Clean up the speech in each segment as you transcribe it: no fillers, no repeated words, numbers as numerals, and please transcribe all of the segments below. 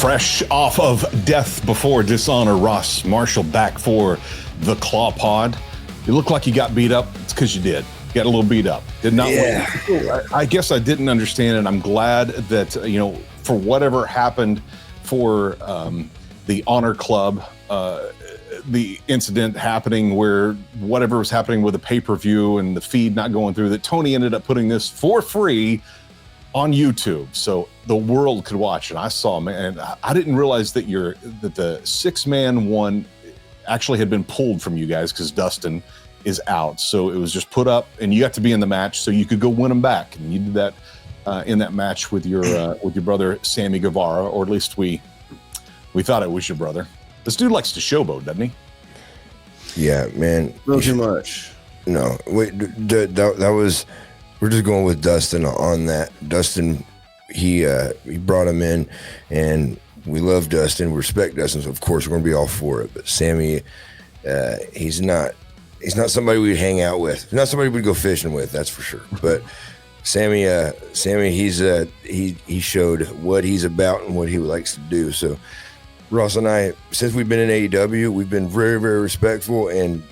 Fresh off of Death Before Dishonor, Ross Marshall back for the Claw Pod. You look like you got beat up. It's because you did. You got a little beat up. Did not win. I guess I didn't understand it. I'm glad that, for whatever happened for the Honor Club, the incident happening where whatever was happening with the pay-per-view and the feed not going through, that Tony ended up putting this for free on YouTube so the world could watch. And I saw, man, I didn't realize that the 6-man one actually had been pulled from you guys because Dustin is out. So it was just put up and you got to be in the match so you could go win them back. And you did that in that match with your brother Sammy Guevara, or at least we thought it was your brother. This dude likes to showboat, doesn't he? Yeah, man. Not too much. No, wait, that was. We're just going with Dustin on that. Dustin, he brought him in, and we love Dustin. We respect Dustin, so of course we're going to be all for it. But Sammy, he's not somebody we'd hang out with. He's not somebody we'd go fishing with. That's for sure. But Sammy, he showed what he's about and what he likes to do. So Ross and I, since we've been in AEW, we've been very, very respectful, and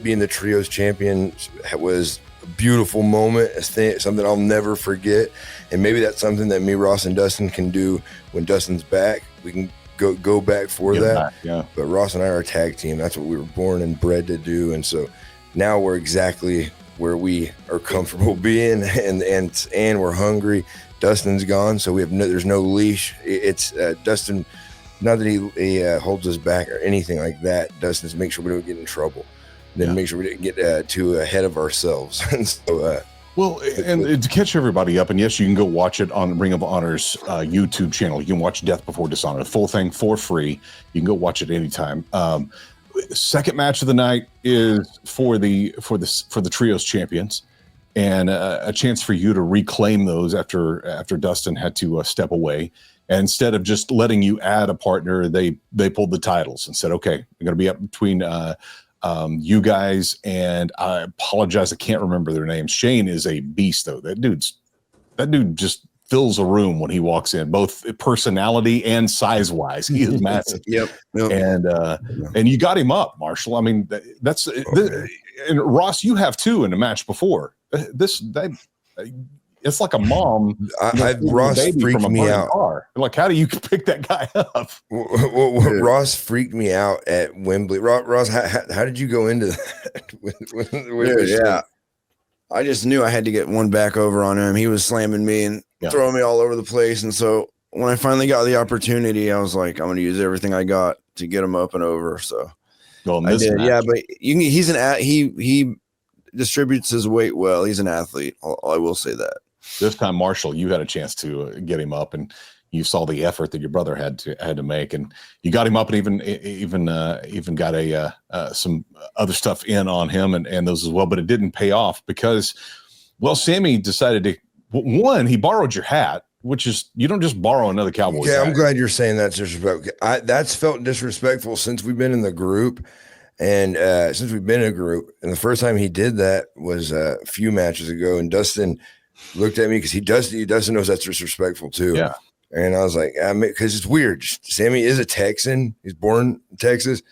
being the trios champion was a beautiful moment, something I'll never forget. And maybe that's something that me, Ross, and Dustin can do when Dustin's back. We can go back for that. Back, yeah. But Ross and I are a tag team. That's what we were born and bred to do. And so now we're exactly where we are comfortable being, and we're hungry. Dustin's gone, so there's no leash. It's Dustin. Not that he holds us back or anything like that. Dustin's make sure we don't get in trouble. Then make sure we didn't get too ahead of ourselves. And so, and to catch everybody up, and yes, you can go watch it on Ring of Honor's YouTube channel. You can watch Death Before Dishonor, the full thing for free. You can go watch it anytime. Second match of the night is for the trios champions, and a chance for you to reclaim those after Dustin had to step away. And instead of just letting you add a partner, they pulled the titles and said, "Okay, we're going to be up between you guys." And I apologize, I can't remember their names. Shane is a beast, though. That dude just fills a room when he walks in, both personality and size wise. He is massive. Yep. And you got him up, Marshall. I mean, and Ross, you have too in a match before. It's like a mom. Ross freaked me out. Car. Like, how do you pick that guy up? Ross freaked me out at Wembley. Ross, how did you go into that? I just knew I had to get one back over on him. He was slamming me and throwing me all over the place. And so when I finally got the opportunity, I was like, I'm going to use everything I got to get him up and over. So I did. Yeah, but he distributes his weight well. He's an athlete. I will say that. This time, Marshall, you had a chance to get him up, and you saw the effort that your brother had to make, and you got him up, and even got some other stuff in on him and those as well. But it didn't pay off because, well, Sammy decided to. One, he borrowed your hat, which is, you don't just borrow another cowboy hat. I'm glad you're saying that's disrespectful. That's felt disrespectful since we've been in the group. And since we've been in a group, and the first time he did that was a few matches ago, and Dustin looked at me because Dustin knows that's disrespectful too. Yeah. And I was like, because it's weird. Sammy is a Texan. He's born in Texas.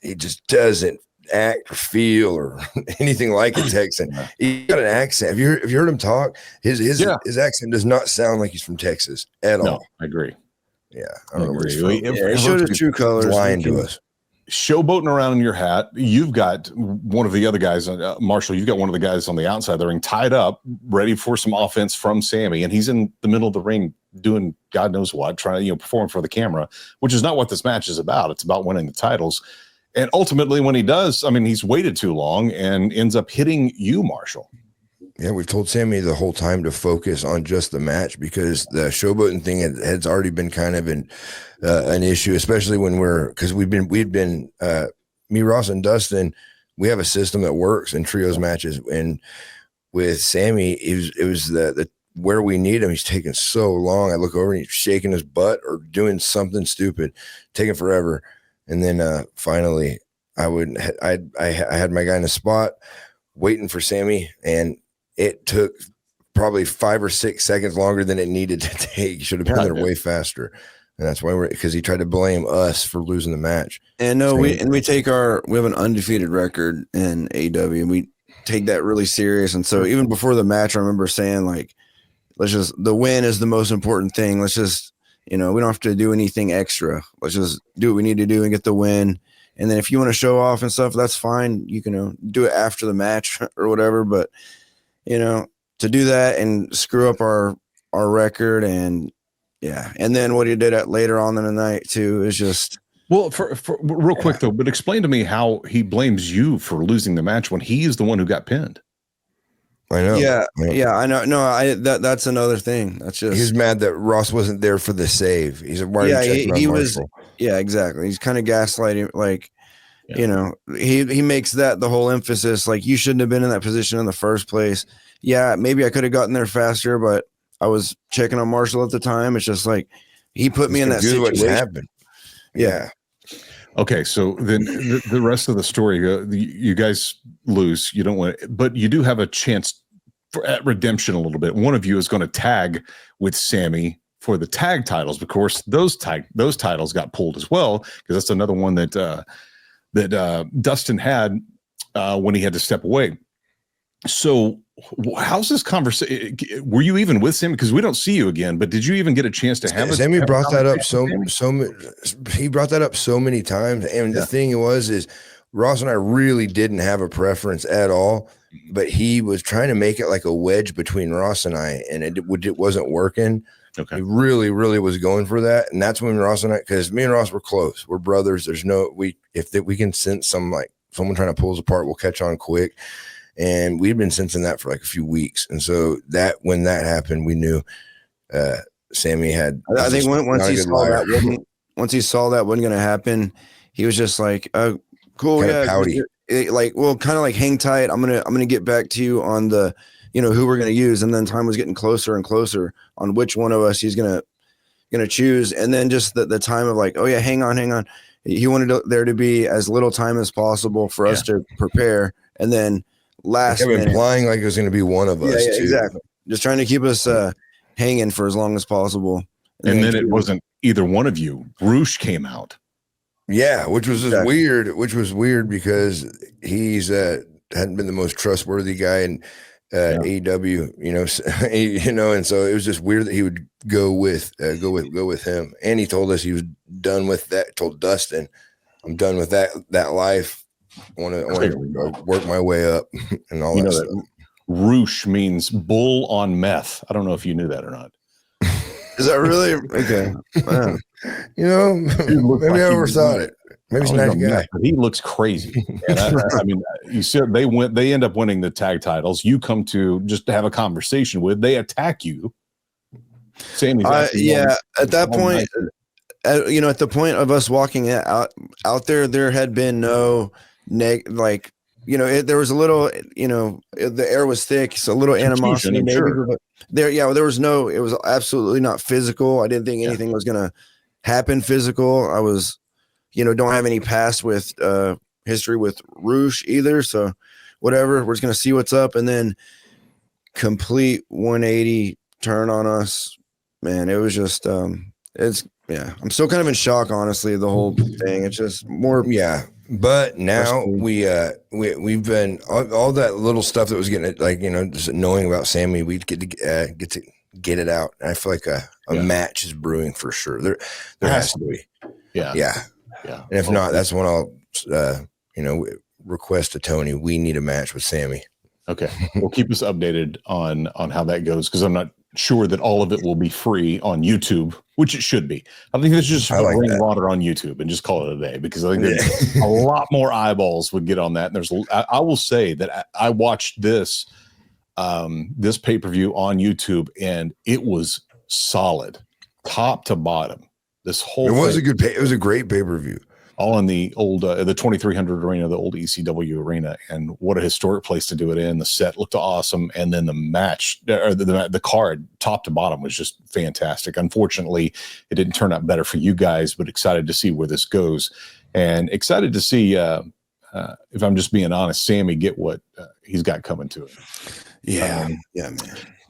He just doesn't act or feel or anything like a Texan. He got an accent. Have you heard him talk? His accent does not sound like he's from Texas at all. I agree. Yeah, I don't know. He showed his true colors. Lying to us. Showboating around in your hat. You've got one of the other guys, Marshall, you've got one of the guys on the outside of the ring tied up, ready for some offense from Sammy, and he's in the middle of the ring doing God knows what, trying to perform for the camera, which is not what this match is about. It's about winning the titles. And ultimately, when he does, I mean, he's waited too long and ends up hitting you, Marshall. Yeah, we've told Sammy the whole time to focus on just the match because the showboating thing has already been kind of an issue, especially when we'd been me, Ross, and Dustin. We have a system that works in trios matches, and with Sammy, it was the where we need him. He's taking so long. I look over and he's shaking his butt or doing something stupid, taking forever, and then finally, I had my guy in a spot waiting for Sammy, and it took probably 5 or 6 seconds longer than it needed to take. Should have been there way faster. And that's why because he tried to blame us for losing the match. And we have an undefeated record in AEW, and we take that really serious. And so even before the match, I remember saying, like, the win is the most important thing. Let's just, we don't have to do anything extra. Let's just do what we need to do and get the win. And then if you want to show off and stuff, that's fine. You can do it after the match or whatever. But, to do that and screw up our record and then what he did later on in the night too is just. Well, for real quick though, but explain to me how he blames you for losing the match when he is the one who got pinned. I know. Yeah, I know. No, that's another thing. That's just he's mad that Ross wasn't there for the save. He's he was. Yeah, exactly. He's kind of gaslighting, like, he makes that the whole emphasis. Like, you shouldn't have been in that position in the first place. Yeah, maybe I could have gotten there faster, but I was checking on Marshall at the time. It's just like he put me in that situation. What happened? Yeah. Okay, so then the rest of the story, you guys lose. You don't want, but you do have a chance at redemption a little bit. One of you is going to tag with Sammy for the tag titles. Of course, those titles got pulled as well, because that's another one that Dustin had when he had to step away. So how's this conversation? Were you even with Sammy? Because we don't see you again, but did you even get a chance to have Sammy brought that up he brought that up so many times. And the thing is Ross and I really didn't have a preference at all, but he was trying to make it like a wedge between Ross and I, and it wasn't working. Okay. He really, really was going for that. And that's when Ross and I, because me and Ross were close. We're brothers. There's if we can sense someone trying to pull us apart, we'll catch on quick. And we'd been sensing that for like a few weeks. And so when that happened, we knew Sammy had. I think once he saw that wasn't going to happen, he was just like, cool. Kind of pouty. Kind of like hang tight. I'm going to get back to you on the, who we're going to use. And then time was getting closer and closer on which one of us he's going to choose. And then just the time of like, oh yeah, hang on. He wanted there to be as little time as possible for us to prepare. And then last minute, implying like it was going to be one of us. Yeah, exactly. Just trying to keep us hanging for as long as possible. And then it wasn't either one of you. Roosh came out. Yeah, which was weird. Which was weird because he's hadn't been the most trustworthy guy in AEW, and so it was just weird that he would go with him. And he told us he was done with that. Told Dustin, "I'm done with that life. I want to work my way up," and all that stuff. Roosh means bull on meth. I don't know if you knew that or not. Is that really okay? Wow. Maybe I overthought it. Maybe he's a nice guy. He looks crazy. And I mean, you see, they end up winning the tag titles. You come to just to have a conversation with. They attack you. Sammy's at that point. At the point of us walking out there had been no there was a little, the air was thick, so a little animosity maybe. Sure. But there was no, it was absolutely not physical. I didn't think anything was going to happen physical. I was, don't have any past with history with Roosh either. So whatever, we're just going to see what's up. And then complete 180 turn on us, man. It was just, I'm still kind of in shock, honestly, the whole thing. It's just more. Yeah. But now we've been all that little stuff that was getting it, just knowing about Sammy, we'd get to get it out. And I feel like a match is brewing for sure. There has to be. Yeah. And if not, that's when I'll, request to Tony, we need a match with Sammy. Okay. Well, keep us updated on how that goes, because I'm not sure that all of it will be free on YouTube, which it should be. I think it's just bring water on YouTube and just call it a day, because I think a lot more eyeballs would get on that. And I will say that I watched this pay-per-view on YouTube, and it was solid, top to bottom. This whole it was a great pay-per-view. All in the old the 2300 arena, the old ECW arena, and what a historic place to do it in. The set looked awesome, and then the match or the card, top to bottom, was just fantastic. Unfortunately, it didn't turn out better for you guys, but excited to see where this goes, and excited to see if I'm just being honest, Sammy get what he's got coming to it. Man.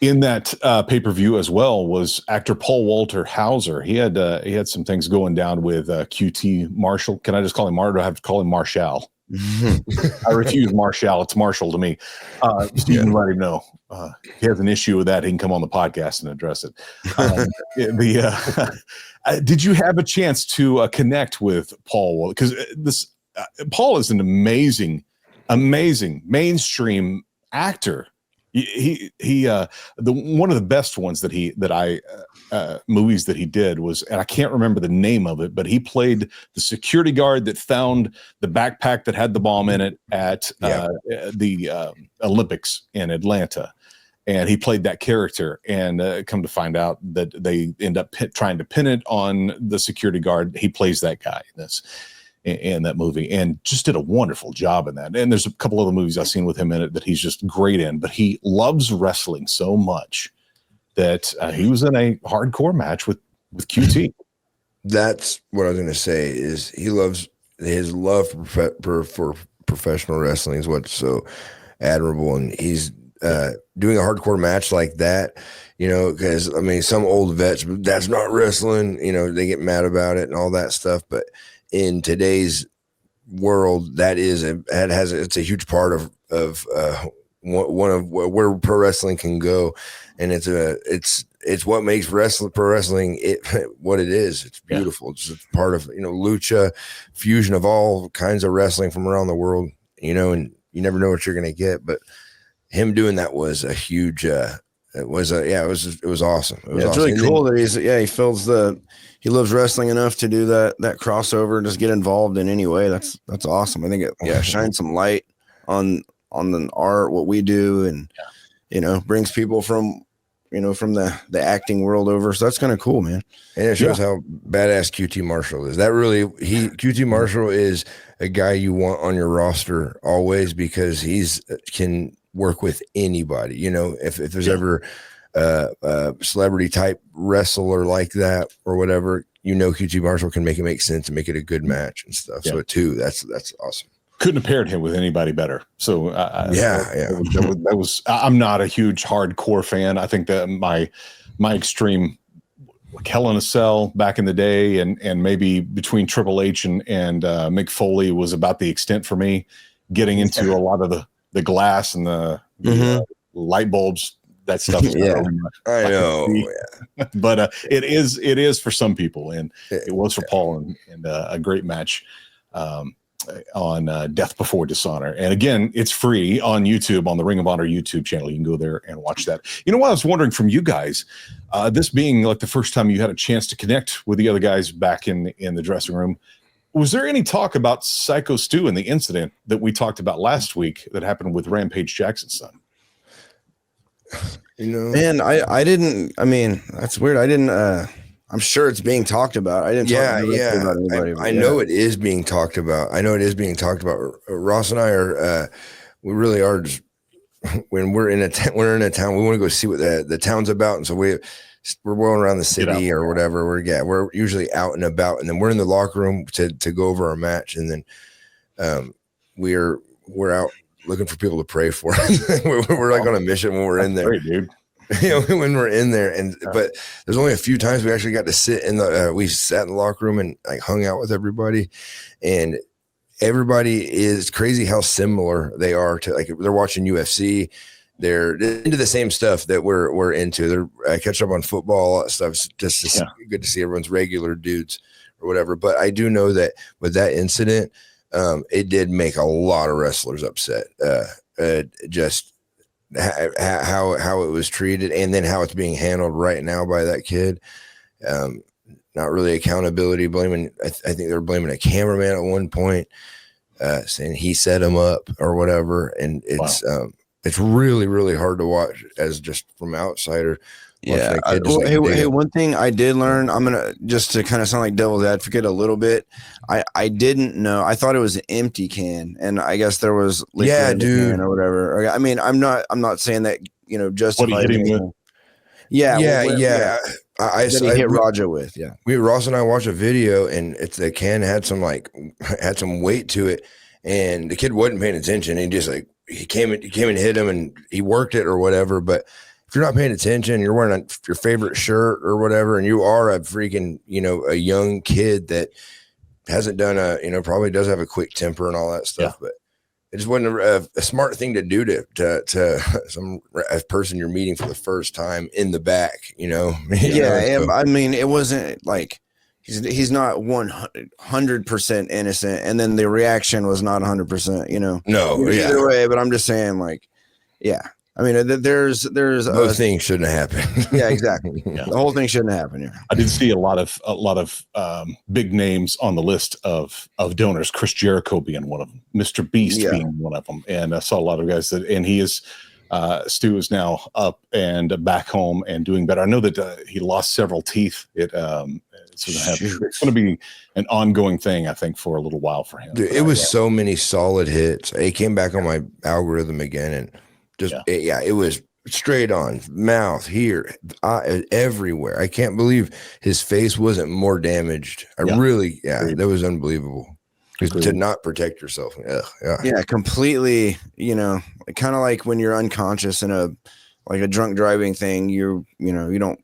In that pay-per-view as well was actor Paul Walter Hauser. He had some things going down with QT Marshall. Can I just call him Marshall? Do I have to call him Marshall? I refuse Marshall. It's Marshall to me. Stephen, let him know. He has an issue with that. He can come on the podcast and address it. Did you have a chance to connect with Paul? Because Paul is an amazing mainstream actor. One of the best ones movies that he did was, and I can't remember the name of it, but he played the security guard that found the backpack that had the bomb in it at the Olympics in Atlanta. And he played that character, and come to find out that they end up trying to pin it on the security guard. He plays that guy in that movie, and just did a wonderful job in that. And there's a couple other movies I've seen with him in it that he's just great in, but he loves wrestling so much that he was in a hardcore match with QT. That's what I was going to say, is his love for professional wrestling is what's so admirable. And he's doing a hardcore match like that, because I mean, some old vets, that's not wrestling, they get mad about it and all that stuff. But in today's world, it's a huge part of one of where pro wrestling can go, and it's what makes pro wrestling what it is. It's beautiful. It's part of lucha, fusion of all kinds of wrestling from around the world. And you never know what you're gonna get, but him doing that was a huge. It was awesome. It was awesome. It's really cool that he loves wrestling enough to do that crossover and just get involved in any way. That's awesome. I think it shines some light on the art, what we do, and brings people from the acting world over. So that's kind of cool, man. And it shows how badass QT Marshall is. QT Marshall is a guy you want on your roster always, because can work with anybody. If there's ever a celebrity type wrestler like that or whatever, QT Marshall can make it make sense and make it a good match and stuff. So too, that's awesome. Couldn't have paired him with anybody better. So that was. I'm not a huge hardcore fan. I think that my extreme Hell in a Cell back in the day, and maybe between Triple H and Mick Foley was about the extent for me. Getting into a lot of the glass and the light bulbs, that stuff. I know. But it is for some people, and it was for Paul, and a great match on Death Before Dishonor. And again, it's free on YouTube, on the Ring of Honor YouTube channel. You can go there and watch that. What I was wondering from you guys, this being like the first time you had a chance to connect with the other guys back in the dressing room, was there any talk about Psycho Stu and the incident that we talked about last week that happened with Rampage Jackson's son? Man, I didn't. I mean, that's weird. I didn't. I'm sure it's being talked about. I didn't. About anybody, I know it is being talked about. Ross and I are. We really are. Just, when we're in a town, we want to go see what the town's about, and so we're going around the city or whatever. We're usually out and about, and then we're in the locker room to go over our match, and then we're out looking for people to pray for. we're like on a mission when we're in there. Great, dude. When we're in there, but there's only a few times we actually got to sit in we sat in the locker room and like hung out with everybody, and everybody is crazy how similar they are to, like, they're watching UFC. They're into the same stuff that we're into. They're catch up on football, all that stuff. It's just good to see everyone's regular dudes or whatever. But I do know that with that incident, it did make a lot of wrestlers upset. Just how it was treated, and then how it's being handled right now by that kid. Not really accountability, blaming. I think they were blaming a cameraman at one point, saying he set him up or whatever. And it's really, really hard to watch as just from outsider. Yeah. Hey, one thing I did learn, I'm gonna just to kind of sound like devil's advocate a little bit. I didn't know. I thought it was an empty can, and I guess there was liquid in the can or whatever. I mean, I'm not saying that justified. I hit Raja with. Ross and I watched a video, and the can had some weight to it, and the kid wasn't paying attention. He just he came and hit him, and he worked it or whatever, but if you're not paying attention, you're wearing your favorite shirt or whatever, and you are a freaking, a young kid that hasn't done probably does have a quick temper and all that stuff, but it just wasn't a smart thing to do to a person you're meeting for the first time in the back, So, I mean, it wasn't like he's not 100% innocent, and then the reaction was not 100%, No, either way. But I'm just saying, like, yeah. I mean, there's those things shouldn't have happened. Yeah, exactly. The whole thing shouldn't happen. Yeah. I did see a lot of big names on the list of donors. Chris Jericho being one of them, Mr. Beast being one of them, and I saw a lot of guys and he is Stu is now up and back home and doing better. I know that he lost several teeth. It's going to be an ongoing thing, I think, for a little while for him. Dude, it was so many solid hits. He came back on my algorithm again and. It was straight on, mouth, here, everywhere. I can't believe his face wasn't more damaged. That was unbelievable. To not protect yourself. Yeah, completely. Kind of like when you're unconscious in a drunk driving thing. You don't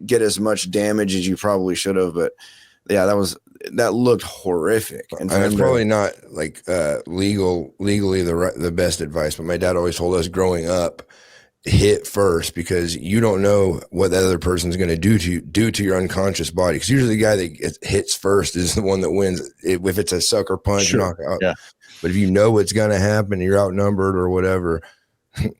get as much damage as you probably should have. But yeah, that looked horrific. And it's probably not like legally the best advice, but my dad always told us growing up, hit first, because you don't know what the other person's going to do to your unconscious body. Because usually the guy that hits first is the one that wins. If it's a sucker punch, knock out. Yeah. But if you know what's going to happen, you're outnumbered or whatever.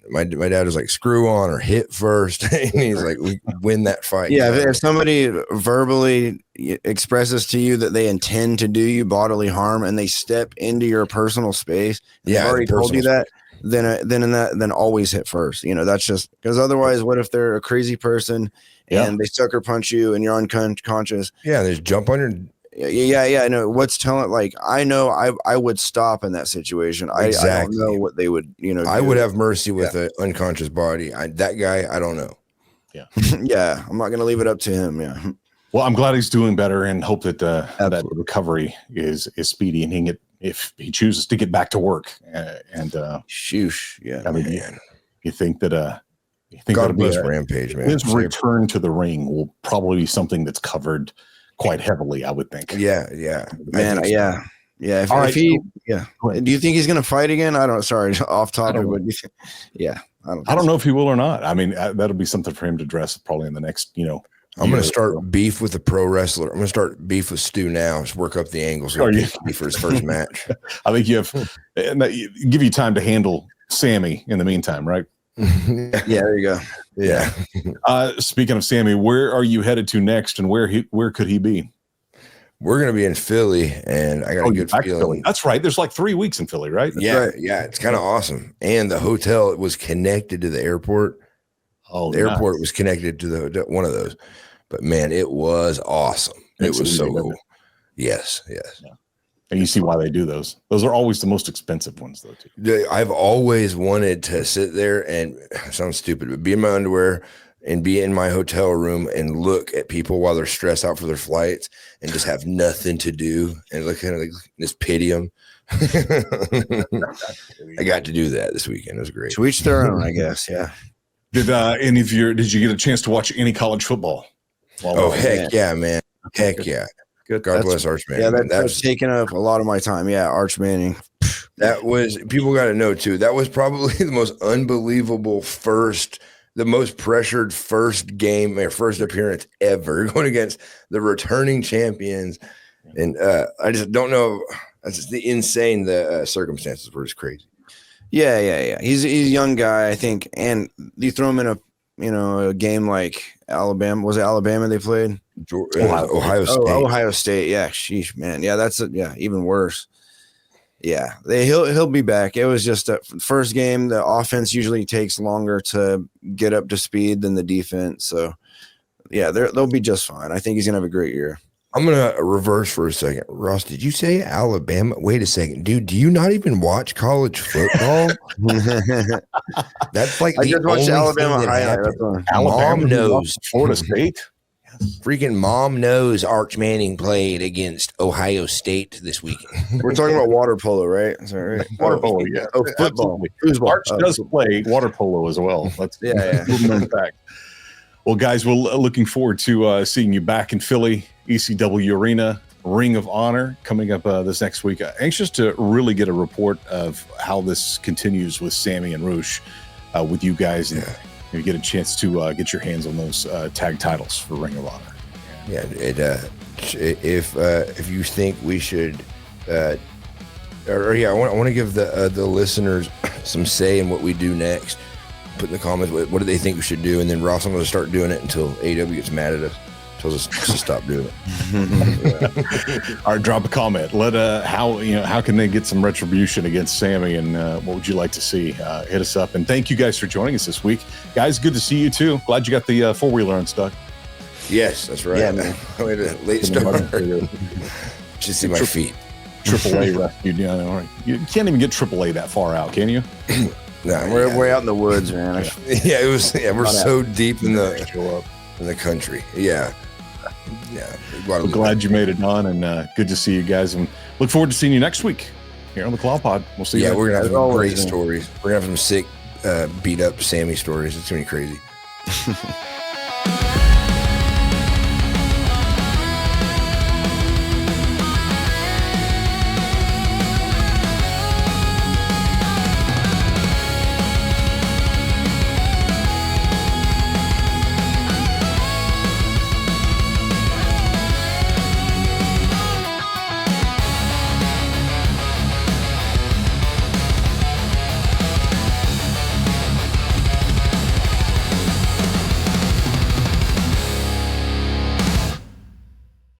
My dad was like, screw on or hit first. And he's like, we win that fight. Yeah. If somebody verbally expresses to you that they intend to do you bodily harm and they step into your personal space, they've already told you that, then always hit first. That's just because otherwise, what if they're a crazy person and they sucker punch you and you're unconscious? Yeah. They just jump on your. Yeah. I know what's telling. Like, I know I would stop in that situation. Exactly. I don't know what they would, do. I would have mercy with an unconscious body. That guy, I don't know. Yeah. Yeah. I'm not going to leave it up to him. Yeah. Well, I'm glad he's doing better and hope that that recovery is speedy and he can get, if he chooses to get back to work shoosh. Yeah. I mean, you think that, God bless Rampage, man. His return to the ring will probably be something that's covered quite heavily, I would think. Yeah, man. Yeah. If he, do you think he's going to fight again? I don't. Sorry, off topic. I don't know if he will or not. I mean, that'll be something for him to address probably in the next. I'm going to start beef with a pro wrestler. I'm going to start beef with Stu now. Just work up the angles for his first match. I think give you time to handle Sammy in the meantime, right? Yeah, there you go. Yeah. Speaking of Sammy, where are you headed to next, and where could he be? We're going to be in Philly, and I got a good feeling. That's right. There's like 3 weeks in Philly, right? Right. Yeah. It's kind of awesome. And the hotel was connected to the airport. Oh, the airport was connected to one of those. But man, it was awesome. It was so cool. Yes. Yeah. And you see why they do those. Those are always the most expensive ones, though, too. I've always wanted to sit there and sounds stupid, but be in my underwear and be in my hotel room and look at people while they're stressed out for their flights and just have nothing to do and look at like just pity them. I got to do that this weekend. It was great. To each their own, I guess. Yeah. Did you get a chance to watch any college football? Heck yeah, man. Heck yeah. Good. God bless Arch Manning. Yeah, that's taken up a lot of my time. Yeah, Arch Manning. That was, people got to know too, that was probably the most unbelievable the most pressured first game or first appearance ever, going against the returning champions. And I just don't know. That's just the circumstances were just crazy. Yeah. He's a young guy, I think. And you throw him in a game like Alabama. Was it Alabama they played? Ohio State. Ohio State. Yeah. Sheesh, man. Yeah, that's even worse. Yeah, he'll be back. It was just a first game. The offense usually takes longer to get up to speed than the defense. So, yeah, they'll be just fine. I think he's gonna have a great year. I'm gonna reverse for a second. Ross, did you say Alabama? Wait a second, dude. Do you not even watch college football? That's like I just watched Alabama highlight. Alabama knows Florida State. Freaking mom knows Arch Manning played against Ohio State this weekend. We're talking about water polo, right? Is that right? Water polo, yeah. Oh, football. Arch does play water polo as well. That's yeah. known fact. Well, guys, we're looking forward to seeing you back in Philly, ECW Arena, Ring of Honor coming up this next week. Anxious to really get a report of how this continues with Sammy and Roosh with you guys, and maybe get a chance to get your hands on those tag titles for Ring of Honor. Yeah, if you think we should, I want to give the listeners some say in what we do next. Put in the comments what do they think we should do, and then Ross, I'm going to start doing it until AEW gets mad at us. Tells us to stop doing it. All right, drop a comment. Let how can they get some retribution against Sammy, and what would you like to see? Hit us up, and thank you guys for joining us this week, guys. Good to see you too. Glad you got the 4-wheeler unstuck. Yes, that's right. Yeah, man. I made a late start. Just see my feet. AAA rescued. You can't even get AAA that far out, can you? No, we're way out in the woods, man. Yeah, it was. Yeah, we're so deep in the country. Yeah. I'm glad you made it on, and good to see you guys, and look forward to seeing you next week here on the Claw Pod. We'll see you. Yeah, we're gonna have some great stories. We're gonna have some sick, beat up Sammy stories. It's gonna be crazy.